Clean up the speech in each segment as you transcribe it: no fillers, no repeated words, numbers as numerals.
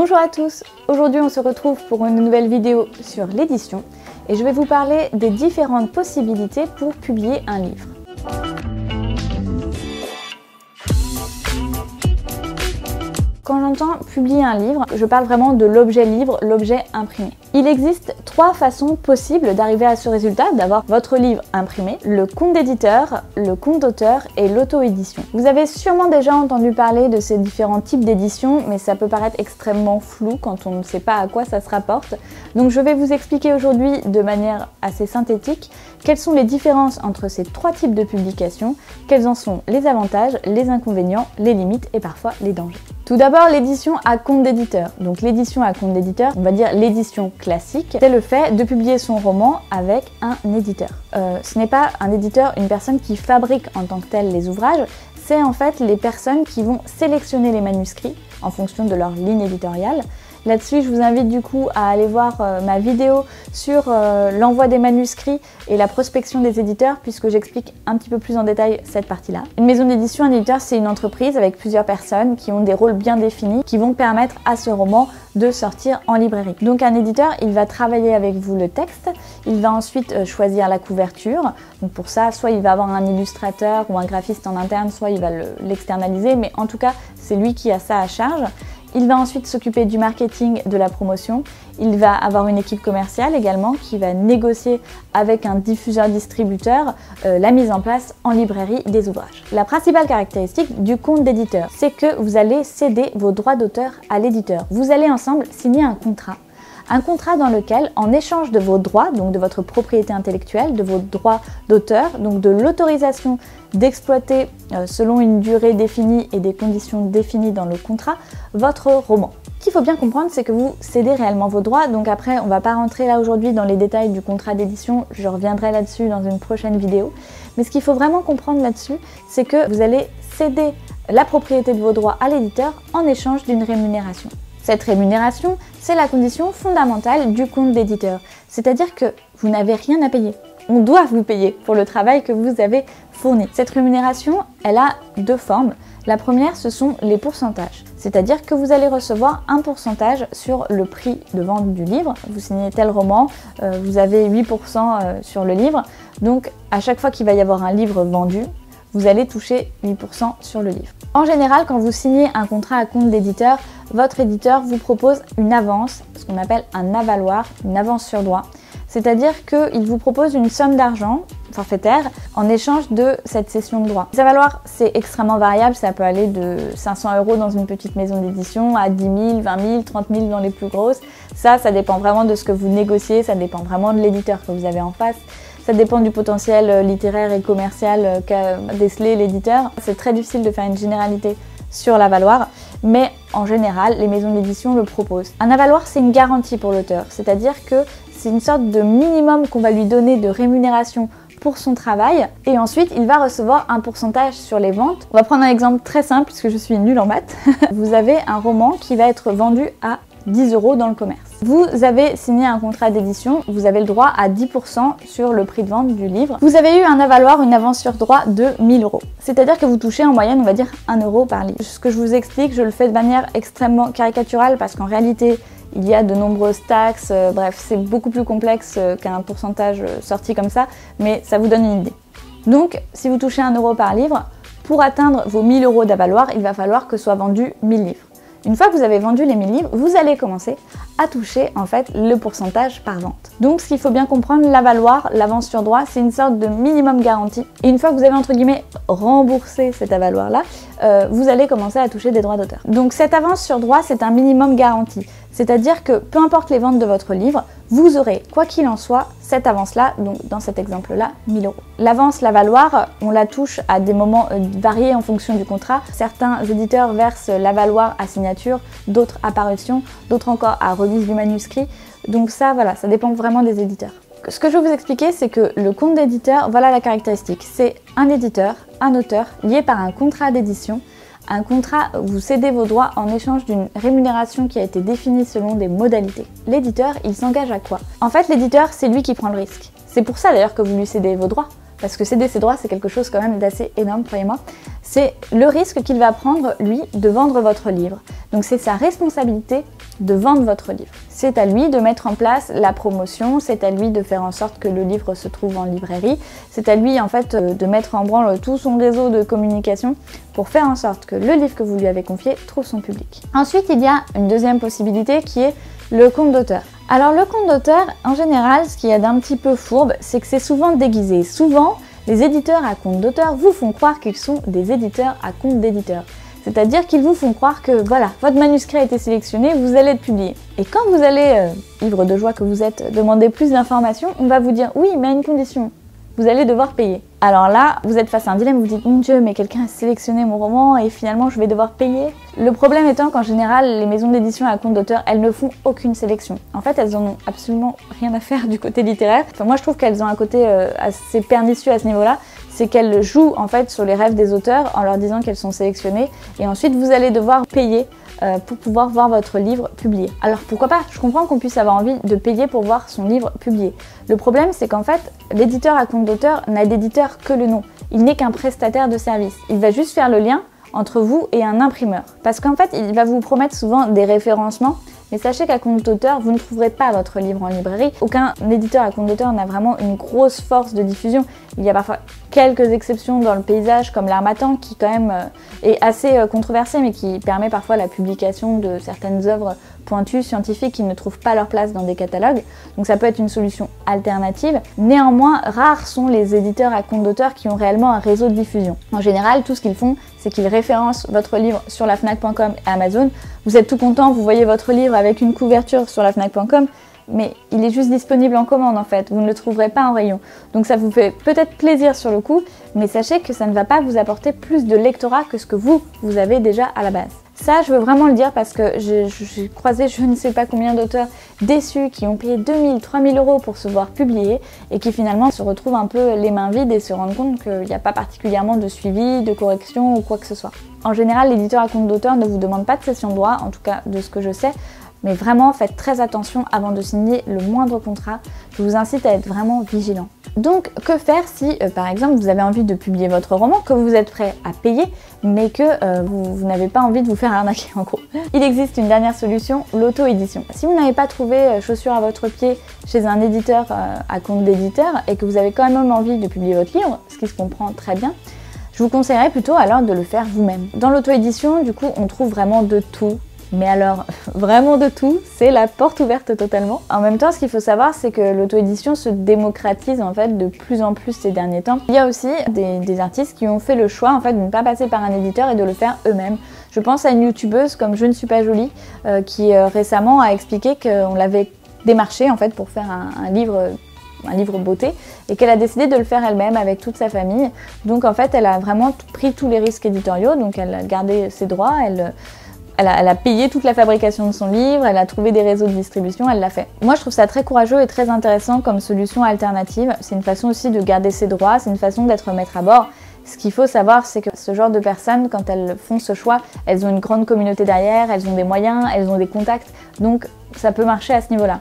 Bonjour à tous, aujourd'hui on se retrouve pour une nouvelle vidéo sur l'édition et je vais vous parler des différentes possibilités pour publier un livre. Quand j'entends publier un livre, je parle vraiment de l'objet livre, l'objet imprimé. Il existe 3 façons possibles d'arriver à ce résultat, d'avoir votre livre imprimé: le compte d'éditeur, le compte d'auteur et l'auto-édition. Vous avez sûrement déjà entendu parler de ces différents types d'édition, mais ça peut paraître extrêmement flou quand on ne sait pas à quoi ça se rapporte. Donc je vais vous expliquer aujourd'hui de manière assez synthétique quelles sont les différences entre ces 3 types de publications, quels en sont les avantages, les inconvénients, les limites et parfois les dangers. Tout d'abord, l'édition à compte d'éditeur. Donc l'édition à compte d'éditeur, on va dire l'édition classique, c'est le fait de publier son roman avec un éditeur. Ce n'est pas un éditeur, une personne qui fabrique en tant que telle les ouvrages, c'est en fait les personnes qui vont sélectionner les manuscrits en fonction de leur ligne éditoriale. Là-dessus, je vous invite du coup à aller voir ma vidéo sur l'envoi des manuscrits et la prospection des éditeurs, puisque j'explique un petit peu plus en détail cette partie-là. Une maison d'édition, un éditeur, c'est une entreprise avec plusieurs personnes qui ont des rôles bien définis, qui vont permettre à ce roman de sortir en librairie. Donc un éditeur, il va travailler avec vous le texte, il va ensuite choisir la couverture. Donc pour ça, soit il va avoir un illustrateur ou un graphiste en interne, soit il va l'externaliser, mais en tout cas, c'est lui qui a ça à charge. Il va ensuite s'occuper du marketing, de la promotion. Il va avoir une équipe commerciale également qui va négocier avec un diffuseur-distributeur la mise en place en librairie des ouvrages. La principale caractéristique du compte d'éditeur, c'est que vous allez céder vos droits d'auteur à l'éditeur. Vous allez ensemble signer un contrat. Un contrat dans lequel, en échange de vos droits, donc de votre propriété intellectuelle, de vos droits d'auteur, donc de l'autorisation d'exploiter selon une durée définie et des conditions définies dans le contrat, votre roman. Ce qu'il faut bien comprendre, c'est que vous cédez réellement vos droits, donc après on ne va pas rentrer là aujourd'hui dans les détails du contrat d'édition, je reviendrai là-dessus dans une prochaine vidéo, mais ce qu'il faut vraiment comprendre là-dessus, c'est que vous allez céder la propriété de vos droits à l'éditeur en échange d'une rémunération. Cette rémunération, c'est la condition fondamentale du compte d'éditeur, c'est-à-dire que vous n'avez rien à payer. On doit vous payer pour le travail que vous avez fourni. Cette rémunération, elle a 2 formes. La première, ce sont les pourcentages, c'est-à-dire que vous allez recevoir un pourcentage sur le prix de vente du livre. Vous signez tel roman, vous avez 8% sur le livre, donc à chaque fois qu'il va y avoir un livre vendu, vous allez toucher 8% sur le livre. En général, quand vous signez un contrat à compte d'éditeur, votre éditeur vous propose une avance, ce qu'on appelle un avaloir, une avance sur droit. C'est-à-dire qu'il vous propose une somme d'argent forfaitaire en échange de cette cession de droit. Les avaloirs, c'est extrêmement variable, ça peut aller de 500 € dans une petite maison d'édition à 10 000, 20 000, 30 000 dans les plus grosses. Ça dépend vraiment de ce que vous négociez, ça dépend vraiment de l'éditeur que vous avez en face. Ça dépend du potentiel littéraire et commercial qu'a décelé l'éditeur. C'est très difficile de faire une généralité sur l'avaloir, mais en général, les maisons d'édition le proposent. Un avaloir, c'est une garantie pour l'auteur, c'est-à-dire que c'est une sorte de minimum qu'on va lui donner de rémunération pour son travail, et ensuite il va recevoir un pourcentage sur les ventes. On va prendre un exemple très simple puisque je suis nulle en maths. Vous avez un roman qui va être vendu à 10 € dans le commerce. Vous avez signé un contrat d'édition, vous avez le droit à 10% sur le prix de vente du livre. Vous avez eu un avaloir, une avance sur droit de 1000 €. C'est-à-dire que vous touchez en moyenne, on va dire, 1 € par livre. Ce que je vous explique, je le fais de manière extrêmement caricaturale parce qu'en réalité, il y a de nombreuses taxes, bref, c'est beaucoup plus complexe qu'un pourcentage sorti comme ça, mais ça vous donne une idée. Donc, si vous touchez 1 € par livre, pour atteindre vos 1000 € d'avaloir, il va falloir que soient vendus 1000 livres. Une fois que vous avez vendu les 1000 livres, vous allez commencer à toucher en fait le pourcentage par vente. Donc ce qu'il faut bien comprendre, l'avaloir, l'avance sur droit, c'est une sorte de minimum garantie. Et une fois que vous avez entre guillemets remboursé cet avaloir-là, vous allez commencer à toucher des droits d'auteur. Donc cette avance sur droit, c'est un minimum garanti. C'est-à-dire que peu importe les ventes de votre livre, vous aurez, quoi qu'il en soit, cette avance-là, donc dans cet exemple-là, 1000 €. L'avance, l'avaloir, on la touche à des moments variés en fonction du contrat. Certains éditeurs versent l'avaloir à signature, d'autres à parution, d'autres encore à remise du manuscrit. Donc ça, voilà, ça dépend vraiment des éditeurs. Ce que je vais vous expliquer, c'est que le compte d'éditeur, voilà la caractéristique. C'est un éditeur, un auteur, lié par un contrat d'édition. Un contrat, vous cédez vos droits en échange d'une rémunération qui a été définie selon des modalités. L'éditeur, il s'engage à quoi? En fait, l'éditeur, c'est lui qui prend le risque. C'est pour ça d'ailleurs que vous lui cédez vos droits. Parce que céder ses droits, c'est quelque chose quand même d'assez énorme, croyez-moi. C'est le risque qu'il va prendre, lui, de vendre votre livre. Donc c'est sa responsabilité de vendre votre livre. C'est à lui de mettre en place la promotion, c'est à lui de faire en sorte que le livre se trouve en librairie, c'est à lui en fait de mettre en branle tout son réseau de communication pour faire en sorte que le livre que vous lui avez confié trouve son public. Ensuite, il y a une deuxième possibilité qui est le compte d'auteur. Alors le compte d'auteur, en général, ce qu'il y a d'un petit peu fourbe, c'est que c'est souvent déguisé. Souvent, les éditeurs à compte d'auteur vous font croire qu'ils sont des éditeurs à compte d'éditeurs. C'est-à-dire qu'ils vous font croire que voilà, votre manuscrit a été sélectionné, vous allez être publié. Et quand vous allez, ivre de joie que vous êtes, demander plus d'informations, on va vous dire oui, mais à une condition, vous allez devoir payer. Alors là, vous êtes face à un dilemme, vous vous dites mon Dieu, mais quelqu'un a sélectionné mon roman et finalement je vais devoir payer. Le problème étant qu'en général, les maisons d'édition à compte d'auteur, elles ne font aucune sélection. En fait, elles en ont absolument rien à faire du côté littéraire. Enfin, moi je trouve qu'elles ont un côté assez pernicieux à ce niveau-là. C'est qu'elles jouent en fait sur les rêves des auteurs en leur disant qu'elles sont sélectionnées et ensuite vous allez devoir payer pour pouvoir voir votre livre publié. Alors pourquoi pas? Je comprends qu'on puisse avoir envie de payer pour voir son livre publié. Le problème c'est qu'en fait, l'éditeur à compte d'auteur n'a d'éditeur que le nom. Il n'est qu'un prestataire de service. Il va juste faire le lien entre vous et un imprimeur. Parce qu'en fait, il va vous promettre souvent des référencements. Mais sachez qu'à compte d'auteur, vous ne trouverez pas votre livre en librairie. Aucun éditeur à compte d'auteur n'a vraiment une grosse force de diffusion. Il y a parfois quelques exceptions dans le paysage, comme l'Harmattan, qui quand même est assez controversé, mais qui permet parfois la publication de certaines œuvres pointues, scientifiques, qui ne trouvent pas leur place dans des catalogues. Donc ça peut être une solution alternative. Néanmoins, rares sont les éditeurs à compte d'auteur qui ont réellement un réseau de diffusion. En général, tout ce qu'ils font, c'est qu'ils référencent votre livre sur la Fnac.com et Amazon. Vous êtes tout content, vous voyez votre livre avec une couverture sur la Fnac.com, mais il est juste disponible en commande en fait, vous ne le trouverez pas en rayon. Donc ça vous fait peut-être plaisir sur le coup, mais sachez que ça ne va pas vous apporter plus de lectorat que ce que vous avez déjà à la base. Ça, je veux vraiment le dire parce que j'ai croisé je ne sais pas combien d'auteurs déçus qui ont payé 2000, 3000 € pour se voir publier et qui finalement se retrouvent un peu les mains vides et se rendent compte qu'il n'y a pas particulièrement de suivi, de correction ou quoi que ce soit. En général, l'éditeur à compte d'auteur ne vous demande pas de cession de droit, en tout cas de ce que je sais, mais vraiment faites très attention avant de signer le moindre contrat. Je vous incite à être vraiment vigilant. Donc que faire si par exemple vous avez envie de publier votre roman, que vous êtes prêt à payer, mais que vous n'avez pas envie de vous faire arnaquer en gros. Il existe une dernière solution, l'auto-édition. Si vous n'avez pas trouvé chaussure à votre pied chez un éditeur à compte d'éditeur et que vous avez quand même envie de publier votre livre, ce qui se comprend très bien, je vous conseillerais plutôt alors de le faire vous-même. Dans l'auto-édition, du coup, on trouve vraiment de tout. Mais alors, vraiment de tout, c'est la porte ouverte totalement. En même temps, ce qu'il faut savoir, c'est que l'auto-édition se démocratise en fait de plus en plus ces derniers temps. Il y a aussi des artistes qui ont fait le choix en fait de ne pas passer par un éditeur et de le faire eux-mêmes. Je pense à une youtubeuse comme Je ne suis pas jolie, qui récemment a expliqué qu'on l'avait démarché en fait pour faire un livre beauté, et qu'elle a décidé de le faire elle-même avec toute sa famille. Donc en fait, elle a vraiment pris tous les risques éditoriaux, donc elle a gardé ses droits, elle a payé toute la fabrication de son livre, elle a trouvé des réseaux de distribution, elle l'a fait. Moi je trouve ça très courageux et très intéressant comme solution alternative. C'est une façon aussi de garder ses droits, c'est une façon d'être maître à bord. Ce qu'il faut savoir, c'est que ce genre de personnes, quand elles font ce choix, elles ont une grande communauté derrière, elles ont des moyens, elles ont des contacts, donc ça peut marcher à ce niveau-là.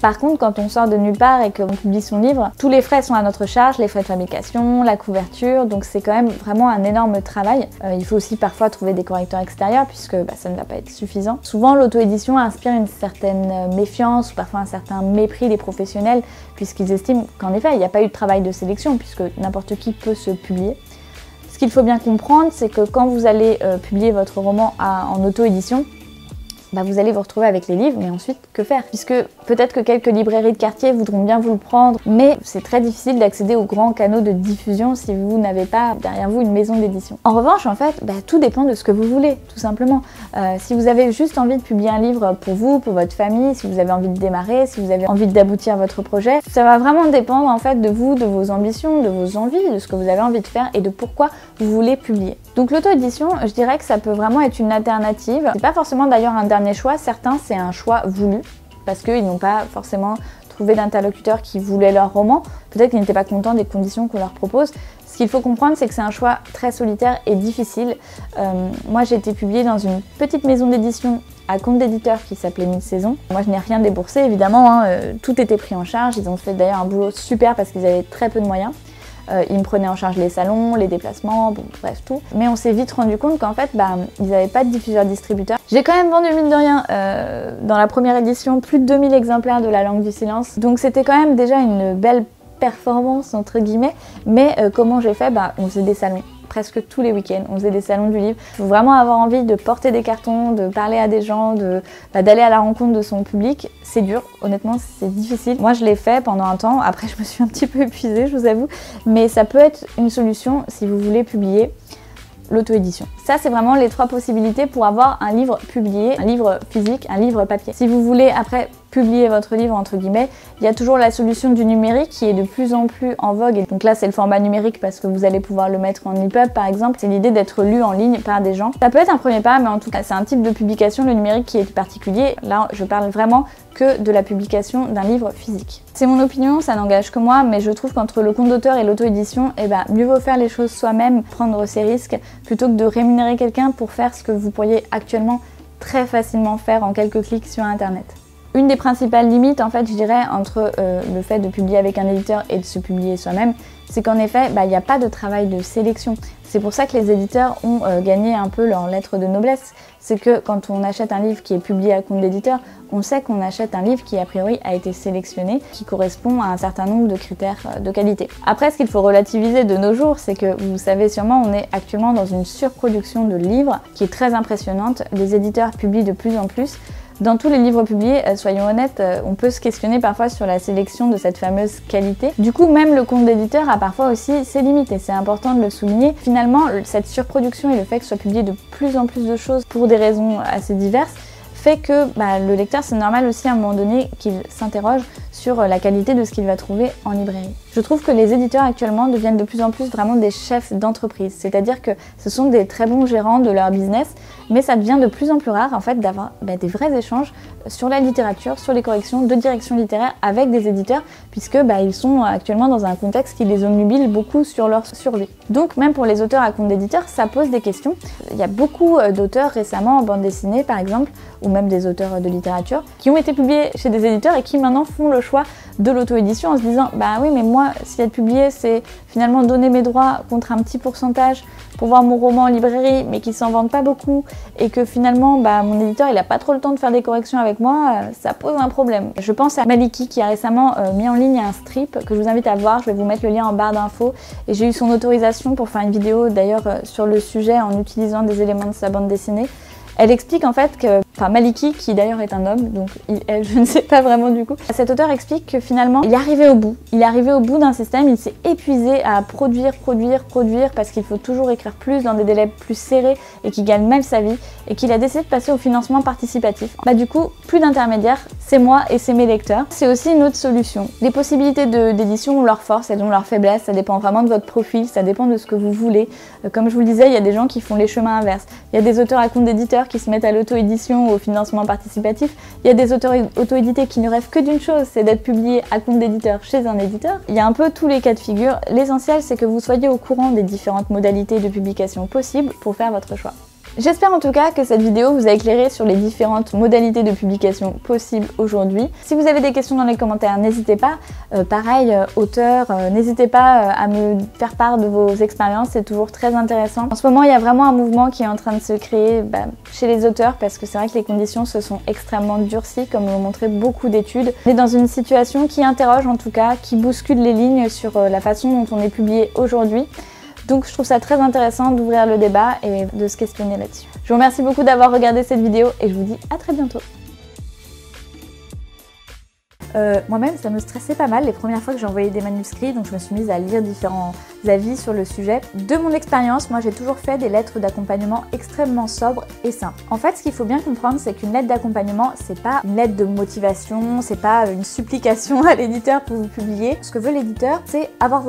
Par contre, quand on sort de nulle part et qu'on publie son livre, tous les frais sont à notre charge, les frais de fabrication, la couverture, donc c'est quand même vraiment un énorme travail. Il faut aussi parfois trouver des correcteurs extérieurs puisque ça ne va pas être suffisant. Souvent, l'auto-édition inspire une certaine méfiance ou parfois un certain mépris des professionnels puisqu'ils estiment qu'en effet, il n'y a pas eu de travail de sélection puisque n'importe qui peut se publier. Ce qu'il faut bien comprendre, c'est que quand vous allez publier votre roman en auto-édition, vous allez vous retrouver avec les livres, mais ensuite, que faire? Puisque peut-être que quelques librairies de quartier voudront bien vous le prendre, mais c'est très difficile d'accéder aux grands canaux de diffusion si vous n'avez pas derrière vous une maison d'édition. En revanche, en fait, tout dépend de ce que vous voulez, tout simplement. Si vous avez juste envie de publier un livre pour vous, pour votre famille, si vous avez envie de démarrer, si vous avez envie d'aboutir votre projet, ça va vraiment dépendre en fait de vous, de vos ambitions, de vos envies, de ce que vous avez envie de faire et de pourquoi vous voulez publier. Donc l'auto-édition, je dirais que ça peut vraiment être une alternative. C'est pas forcément d'ailleurs un dernier choix, certains c'est un choix voulu parce qu'ils n'ont pas forcément trouvé d'interlocuteurs qui voulaient leur roman, peut-être qu'ils n'étaient pas contents des conditions qu'on leur propose. Ce qu'il faut comprendre, c'est que c'est un choix très solitaire et difficile. Moi j'ai été publiée dans une petite maison d'édition à compte d'éditeur qui s'appelait Mi-Saison. Moi je n'ai rien déboursé évidemment, tout était pris en charge, ils ont fait d'ailleurs un boulot super parce qu'ils avaient très peu de moyens. ils me prenaient en charge les salons, les déplacements, bon bref tout. Mais on s'est vite rendu compte qu'en fait ils n'avaient pas de diffuseur-distributeur. J'ai quand même vendu mine de rien dans la première édition plus de 2000 exemplaires de La Langue du Silence. Donc c'était quand même déjà une belle performance entre guillemets. Mais comment j'ai fait? On faisait des salons. Presque tous les week-ends, on faisait des salons du livre. Il faut vraiment avoir envie de porter des cartons, de parler à des gens, d'aller à la rencontre de son public. C'est dur, honnêtement, c'est difficile. Moi, je l'ai fait pendant un temps. Après, je me suis un petit peu épuisée, je vous avoue. Mais ça peut être une solution si vous voulez publier l'auto-édition. Ça, c'est vraiment les 3 possibilités pour avoir un livre publié, un livre physique, un livre papier. Si vous voulez après publier votre livre entre guillemets, il y a toujours la solution du numérique qui est de plus en plus en vogue. Et donc là, c'est le format numérique parce que vous allez pouvoir le mettre en EPUB par exemple. C'est l'idée d'être lu en ligne par des gens. Ça peut être un premier pas, mais en tout cas, c'est un type de publication, le numérique, qui est particulier. Là, je parle vraiment que de la publication d'un livre physique. C'est mon opinion, ça n'engage que moi, mais je trouve qu'entre le compte d'auteur et l'auto-édition, mieux vaut faire les choses soi-même, prendre ses risques, plutôt que de rémunérer quelqu'un pour faire ce que vous pourriez actuellement très facilement faire en quelques clics sur internet. Une des principales limites, en fait, je dirais, entre le fait de publier avec un éditeur et de se publier soi-même, c'est qu'en effet, il n'y a pas de travail de sélection. C'est pour ça que les éditeurs ont gagné un peu leur lettre de noblesse. C'est que quand on achète un livre qui est publié à compte d'éditeur, on sait qu'on achète un livre qui a priori a été sélectionné, qui correspond à un certain nombre de critères de qualité. Après, ce qu'il faut relativiser de nos jours, c'est que vous savez sûrement, on est actuellement dans une surproduction de livres qui est très impressionnante. Les éditeurs publient de plus en plus. Dans tous les livres publiés, soyons honnêtes, on peut se questionner parfois sur la sélection de cette fameuse qualité. Du coup, même le compte d'éditeur a parfois aussi ses limites et c'est important de le souligner. Finalement, cette surproduction et le fait que soit publié de plus en plus de choses pour des raisons assez diverses fait que le lecteur, c'est normal aussi à un moment donné qu'il s'interroge sur la qualité de ce qu'il va trouver en librairie. Je trouve que les éditeurs actuellement deviennent de plus en plus vraiment des chefs d'entreprise, c'est-à-dire que ce sont des très bons gérants de leur business, mais ça devient de plus en plus rare en fait d'avoir des vrais échanges sur la littérature, sur les corrections de direction littéraire avec des éditeurs, puisque ils sont actuellement dans un contexte qui les obnubile beaucoup sur leur survie. Donc même pour les auteurs à compte d'éditeur, ça pose des questions. Il y a beaucoup d'auteurs récemment en bande dessinée par exemple, ou même des auteurs de littérature, qui ont été publiés chez des éditeurs et qui maintenant font le choix de l'auto-édition en se disant oui mais moi si être publié c'est finalement donner mes droits contre un petit pourcentage pour voir mon roman en librairie mais qui s'en vendent pas beaucoup et que finalement mon éditeur il a pas trop le temps de faire des corrections avec moi, ça pose un problème. Je pense à Maliki qui a récemment mis en ligne un strip que je vous invite à voir, je vais vous mettre le lien en barre d'infos et j'ai eu son autorisation pour faire une vidéo d'ailleurs sur le sujet en utilisant des éléments de sa bande dessinée. Elle explique en fait que, Maliki, qui d'ailleurs est un homme, donc elle, je ne sais pas vraiment du coup, cet auteur explique que finalement, il est arrivé au bout. Il est arrivé au bout d'un système, il s'est épuisé à produire parce qu'il faut toujours écrire plus dans des délais plus serrés et qu'il gagne mal sa vie et qu'il a décidé de passer au financement participatif. Du coup, plus d'intermédiaires, c'est moi et c'est mes lecteurs. C'est aussi une autre solution. Les possibilités d'édition ont leur force, elles ont leur faiblesse, ça dépend vraiment de votre profil, ça dépend de ce que vous voulez. Comme je vous le disais, il y a des gens qui font les chemins inverses. Il y a des auteurs à compte d'éditeur qui se mettent à l'auto-édition ou au financement participatif. Il y a des auteurs auto-édités qui ne rêvent que d'une chose, c'est d'être publiés à compte d'éditeur chez un éditeur. Il y a un peu tous les cas de figure. L'essentiel, c'est que vous soyez au courant des différentes modalités de publication possibles pour faire votre choix. J'espère en tout cas que cette vidéo vous a éclairé sur les différentes modalités de publication possibles aujourd'hui. Si vous avez des questions dans les commentaires, n'hésitez pas. Pareil, auteur, n'hésitez pas à me faire part de vos expériences, c'est toujours très intéressant. En ce moment, il y a vraiment un mouvement qui est en train de se créer chez les auteurs parce que c'est vrai que les conditions se sont extrêmement durcies, comme l'ont montré beaucoup d'études. On est dans une situation qui interroge en tout cas, qui bouscule les lignes sur la façon dont on est publié aujourd'hui. Donc je trouve ça très intéressant d'ouvrir le débat et de se questionner là-dessus. Je vous remercie beaucoup d'avoir regardé cette vidéo et je vous dis à très bientôt. Moi-même, ça me stressait pas mal les premières fois que j'ai envoyé des manuscrits, donc je me suis mise à lire différents avis sur le sujet. De mon expérience, moi j'ai toujours fait des lettres d'accompagnement extrêmement sobres et simples. En fait, ce qu'il faut bien comprendre, c'est qu'une lettre d'accompagnement, c'est pas une lettre de motivation, c'est pas une supplication à l'éditeur pour vous publier. Ce que veut l'éditeur, c'est avoir